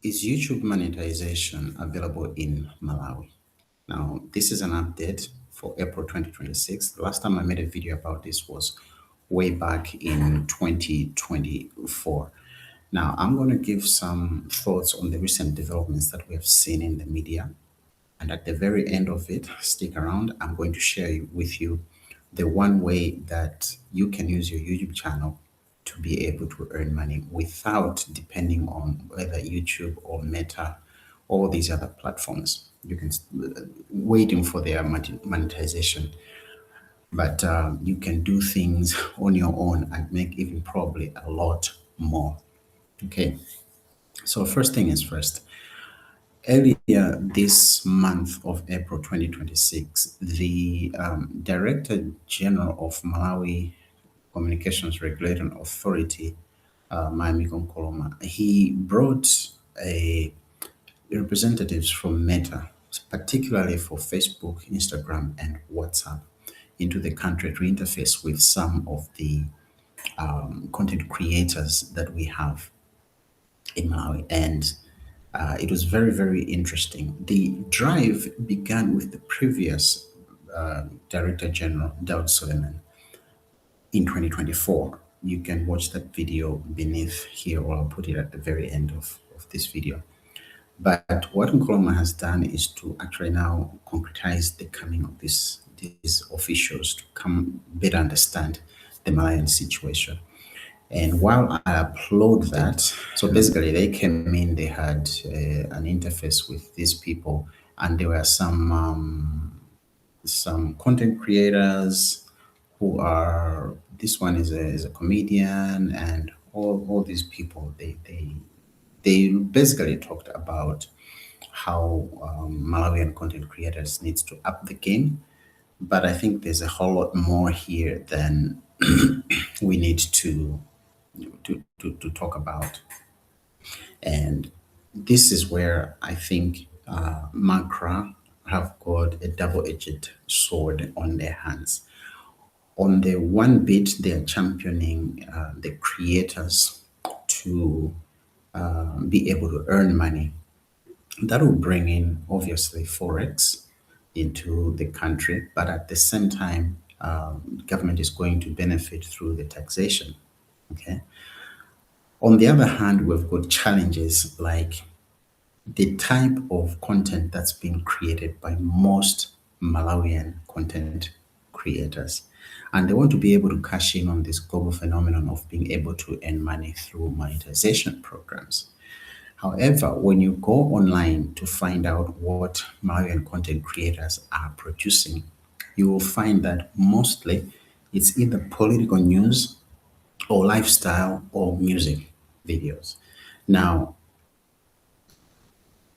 Is YouTube monetization available in Malawi? Now, this is an update for April 2026. The last time I made a video about this was way back in 2024. Now, I'm going to give some thoughts on the recent developments that we have seen in the media. And at the very end of it, stick around, I'm going to share with you the one way that you can use your YouTube channel to be able to earn money without depending on whether YouTube or Meta, all these other platforms. You can waiting for their monetization, but you can do things on your own and make even probably a lot more. Okay, so first thing is first. Earlier this month of April 2026, the Director General of Malawi Communications Regulatory Authority, Miami Nkoloma, he brought a representatives from Meta, particularly for Facebook, Instagram, and WhatsApp, into the country to interface with some of the content creators that we have in Malawi. And it was very, very interesting. The drive began with the previous Director General, Daud Suleiman, in 2024. You can watch that video beneath here, or I'll put it at the very end of this video. But what Nkrumah has done is to actually now concretize the coming of these officials to come better understand the Malayan situation. And while I applaud that, so basically they came in, they had an interface with these people, and there were some content creators who are, this one is a comedian, and all these people, they basically talked about how Malawian content creators needs to up the game. But I think there's a whole lot more here than we need to talk about. And this is where I think MACRA have got a double-edged sword on their hands. On the one bit, they're championing the creators to be able to earn money. That will bring in, obviously, Forex into the country, but at the same time, government is going to benefit through the taxation. Okay. On the other hand, we've got challenges like the type of content that's being created by most Malawian content creators. And they want to be able to cash in on this global phenomenon of being able to earn money through monetization programs. However, when you go online to find out what Malawian content creators are producing, you will find that mostly it's either political news or lifestyle or music videos. Now,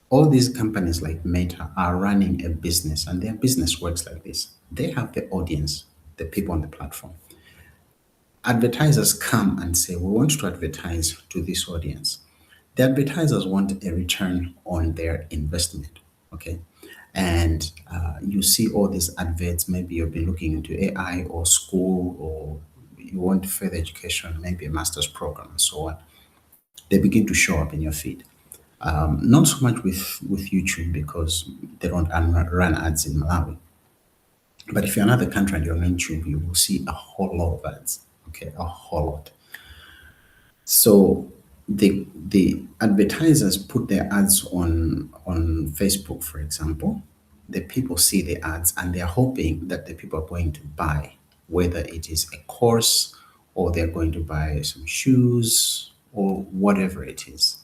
all these companies like Meta are running a business, and their business works like this. They have the audience, the people on the platform. Advertisers come and say, we want to advertise to this audience. The advertisers want a return on their investment, okay? And you see all these adverts, maybe you'll be looking into AI or school, or you want further education, maybe a master's program and so on. They begin to show up in your feed. Not so much with YouTube because they don't run ads in Malawi. But if you're in another country and you're on YouTube, you will see a whole lot of ads. Okay, a whole lot. So the advertisers put their ads on Facebook, for example. The people see the ads and they're hoping that the people are going to buy, whether it is a course or they're going to buy some shoes or whatever it is.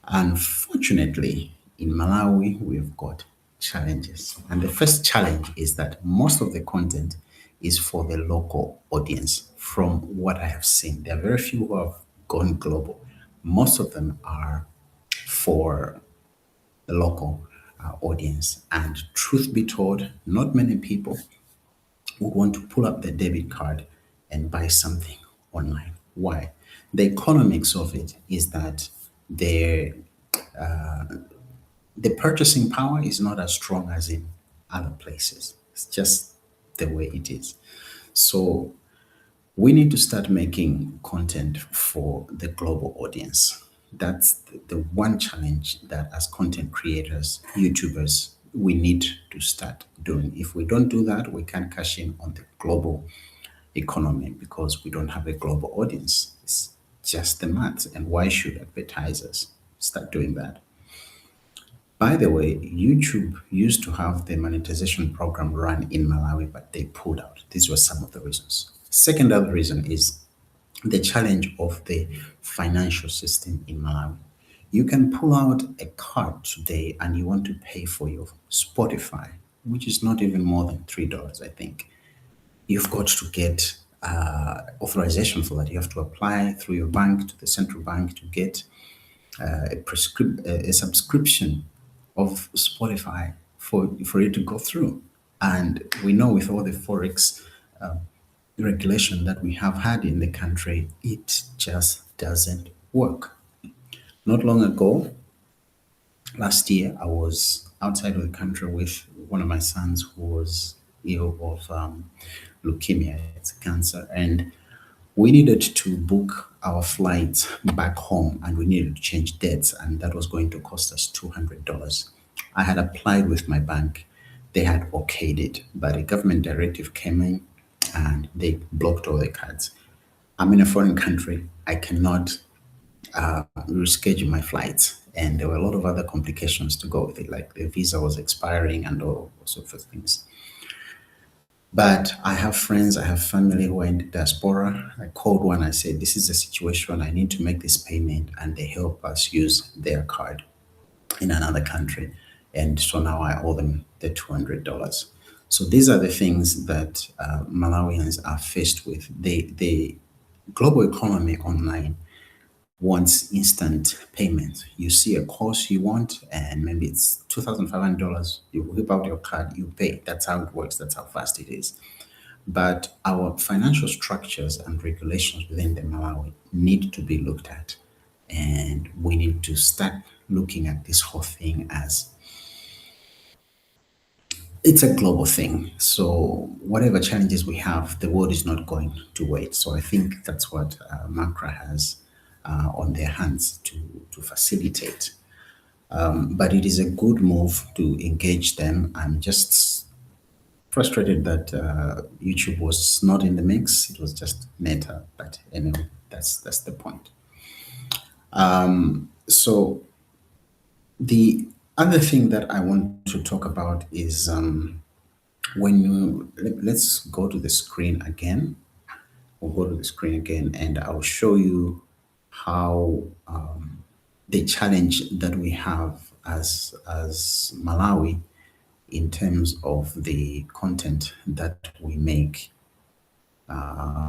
Unfortunately, in Malawi, we've got challenges. And the first challenge is that most of the content is for the local audience, from what I have seen. There are very few who have gone global. Most of them are for the local audience. And truth be told, not many people would want to pull up the debit card and buy something online. Why? The economics of it is that the the purchasing power is not as strong as in other places. It's just the way it is. So we need to start making content for the global audience. That's the one challenge that as content creators, YouTubers, we need to start doing. If we don't do that, we can't cash in on the global economy because we don't have a global audience. It's just the maths. And why should advertisers start doing that? By the way, YouTube used to have the monetization program run in Malawi, but they pulled out. These were some of the reasons. Second other reason is the challenge of the financial system in Malawi. You can pull out a card today and you want to pay for your Spotify, which is not even more than $3, I think. You've got to get authorization for that. You have to apply through your bank to the central bank to get a subscription of Spotify for it to go through. And we know with all the Forex regulation that we have had in the country, it just doesn't work. Not long ago, last year, I was outside of the country with one of my sons who was ill of leukemia, it's cancer, and we needed to book our flight back home and we needed to change dates, and that was going to cost us $200. I had applied with my bank, they had okayed it, but a government directive came in and they blocked all the cards. I'm in a foreign country, I cannot reschedule my flights. And there were a lot of other complications to go with it, like the visa was expiring and all sorts of things. But I have friends, I have family who are in the diaspora. I called one, I said, this is the situation, I need to make this payment, and they help us use their card in another country. And so now I owe them the $200. So these are the things that Malawians are faced with. The global economy online wants instant payment. You see a course you want, and maybe it's $2,500. You whip out your card, you pay. That's how it works. That's how fast it is. But our financial structures and regulations within the Malawi need to be looked at. And we need to start looking at this whole thing as it's a global thing. So whatever challenges we have, the world is not going to wait. So I think that's what MACRA has on their hands to facilitate. But it is a good move to engage them. I'm just frustrated that YouTube was not in the mix. It was just Meta. But anyway, that's the point. So the other thing that I want to talk about is when you let's go to the screen again. We'll go to the screen again, and I'll show you how the challenge that we have as Malawi in terms of the content that we make. I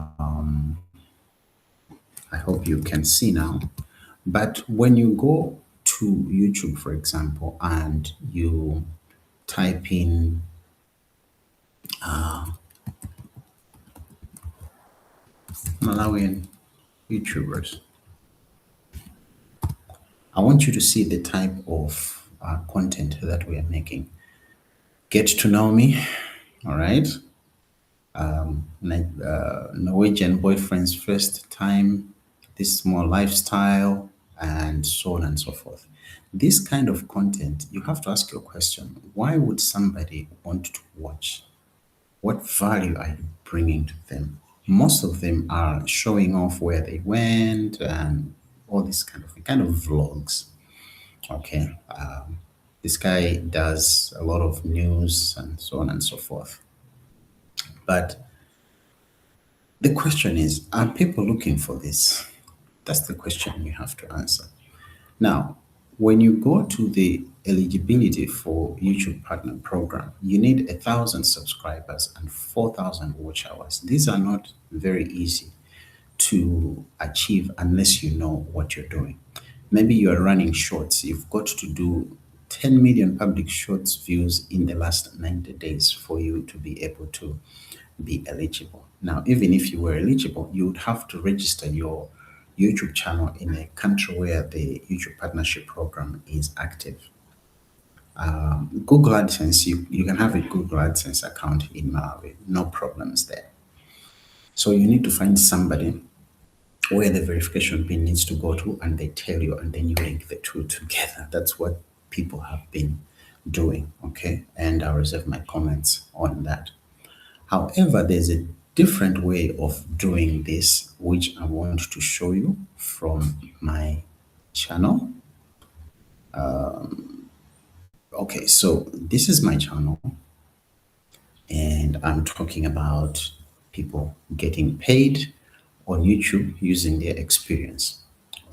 hope you can see now. But when you go to YouTube, for example, and you type in Malawian YouTubers, I want you to see the type of content that we are making. Get to know me, all right? Norwegian boyfriend's first time, this is more lifestyle, and so on and so forth. This kind of content, you have to ask your question, why would somebody want to watch? What value are you bringing to them? Most of them are showing off where they went and all this kind of vlogs. Okay, this guy does a lot of news and so on and so forth. But the question is, are people looking for this? That's the question you have to answer. Now, when you go to the eligibility for YouTube Partner Program, you need 1,000 subscribers and 4,000 watch hours. These are not very easy to achieve unless you know what you're doing. Maybe you are running shorts. You've got to do 10 million public shorts views in the last 90 days for you to be able to be eligible. Now, even if you were eligible, you would have to register your YouTube channel in a country where the YouTube Partnership Program is active. Google AdSense, you can have a Google AdSense account in Malawi, no problems there. So you need to find somebody where the verification pin needs to go to, and they tell you, and then you link the two together. That's what people have been doing, okay? And I'll reserve my comments on that. However, there's a different way of doing this, which I want to show you from my channel. Okay, so this is my channel, and I'm talking about people getting paid on YouTube using their experience.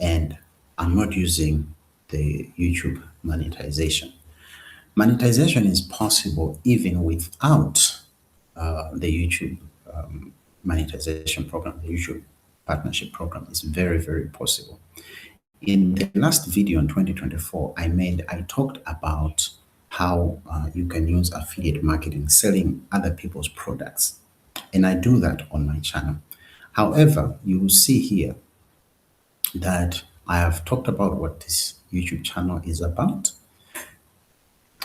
And I'm not using the YouTube monetization. Monetization is possible even without the YouTube monetization program, the YouTube partnership program is very, very possible. In the last video in 2024, I talked about how you can use affiliate marketing, selling other people's products. And I do that on my channel. However, you will see here that I have talked about what this YouTube channel is about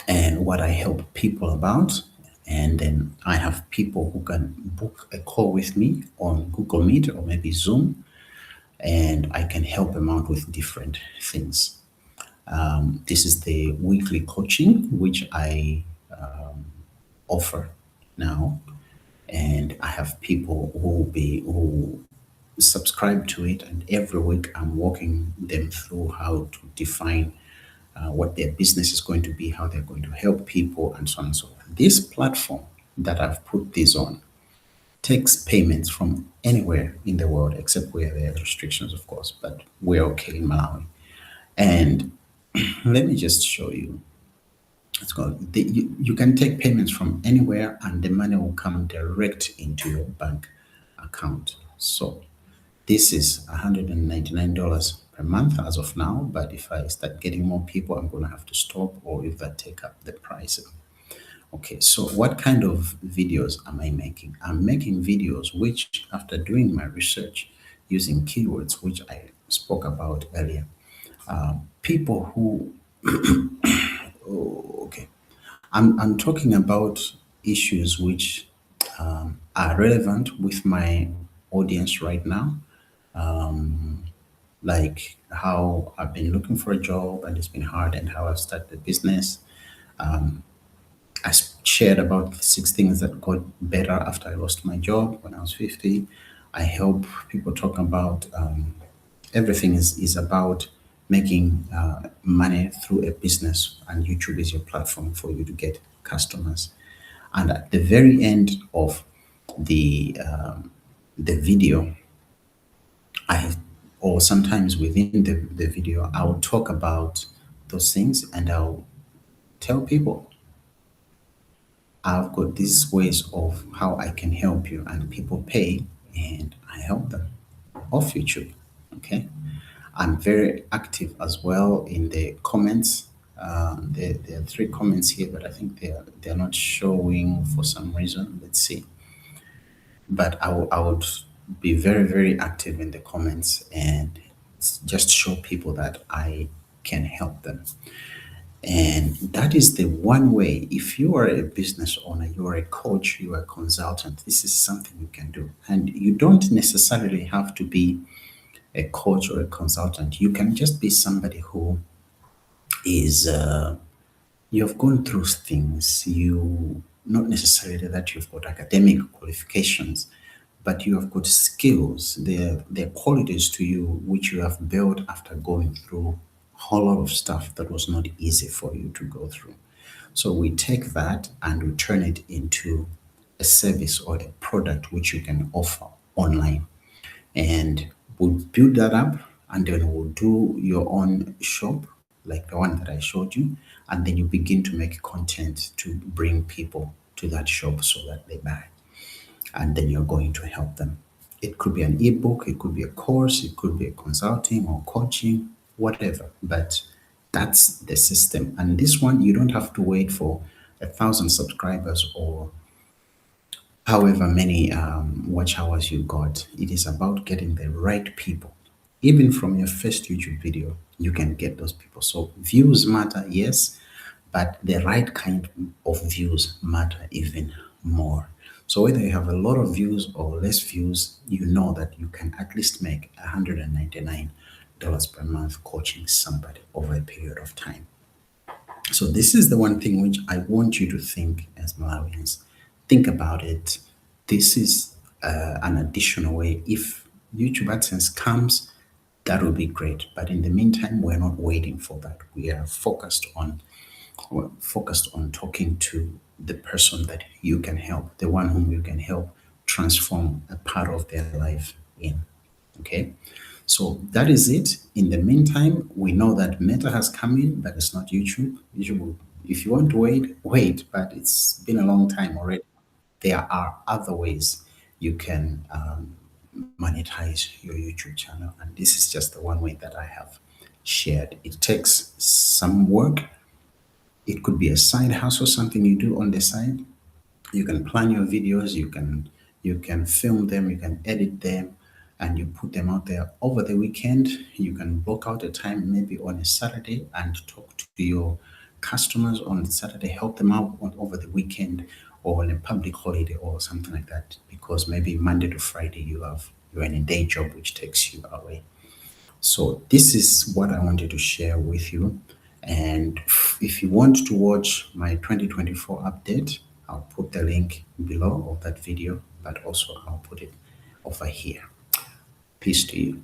and what I help people about. And then I have people who can book a call with me on Google Meet or maybe Zoom, and I can help them out with different things. This is the weekly coaching, which I offer now. And I have people who subscribe to it, and every week I'm walking them through how to define what their business is going to be, how they're going to help people, and so on and so forth. This platform that I've put this on takes payments from anywhere in the world, except where there are restrictions, of course, but we're okay in Malawi. And let me just show you. It's called, you can take payments from anywhere, and the money will come direct into your bank account. So this is $199 per month as of now, but if I start getting more people, I'm going to have to stop, or if I take up the pricing. Okay, so what kind of videos am I making? I'm making videos which, after doing my research using keywords, which I spoke about earlier, people who, okay, I'm talking about issues which are relevant with my audience right now. Like how I've been looking for a job and it's been hard, and how I've started a business. I shared about 6 things that got better after I lost my job when I was 50. I help people talk about everything is about making money through a business, and YouTube is your platform for you to get customers. And at the very end of the video, or sometimes within the video, I will talk about those things, and I'll tell people I've got these ways of how I can help you, and people pay, and I help them off YouTube. Okay, I'm very active as well in the comments. There are 3 comments here, but I think they're not showing for some reason. Let's see. But I would be very, very active in the comments and just show people that I can help them. And that is the one way. If you are a business owner, you are a coach, you are a consultant, this is something you can do. And you don't necessarily have to be a coach or a consultant. You can just be somebody who is, you've gone through things. You, not necessarily that you've got academic qualifications, but you have got skills. There are qualities to you which you have built after going through a whole lot of stuff that was not easy for you to go through. So we take that and we turn it into a service or a product which you can offer online. And we'll build that up, and then we'll do your own shop like the one that I showed you. And then you begin to make content to bring people to that shop so that they buy. And then you're going to help them. It could be an ebook, it could be a course, it could be a consulting or coaching, whatever. But that's the system. And this one, you don't have to wait for 1,000 subscribers or however many watch hours you got. It is about getting the right people. Even from your first YouTube video, you can get those people. So views matter, yes, but the right kind of views matter even more. So whether you have a lot of views or less views, you know that you can at least make $199 per month coaching somebody over a period of time. So this is the one thing which I want you to think as Malawians. Think about it. This is an additional way. If YouTube AdSense comes, that will be great. But in the meantime, we're not waiting for that. We are focused on talking to the person that you can help, the one whom you can help transform a part of their life in. Okay, so that is it. In the meantime, we know that Meta has come in, but it's not YouTube. YouTube, if you want to wait, wait, but it's been a long time already. There are other ways you can monetize your YouTube channel, and this is just the one way that I have shared. It takes some work. It could be a side hustle, something you do on the side. You can plan your videos, you can film them, you can edit them, and you put them out there over the weekend. You can block out a time maybe on a Saturday and talk to your customers on Saturday, help them out over the weekend or on a public holiday or something like that, because maybe Monday to Friday you're in a day job which takes you away. So this is what I wanted to share with you. And if you want to watch my 2024 update, I'll put the link below of that video, but also I'll put it over here. Peace to you.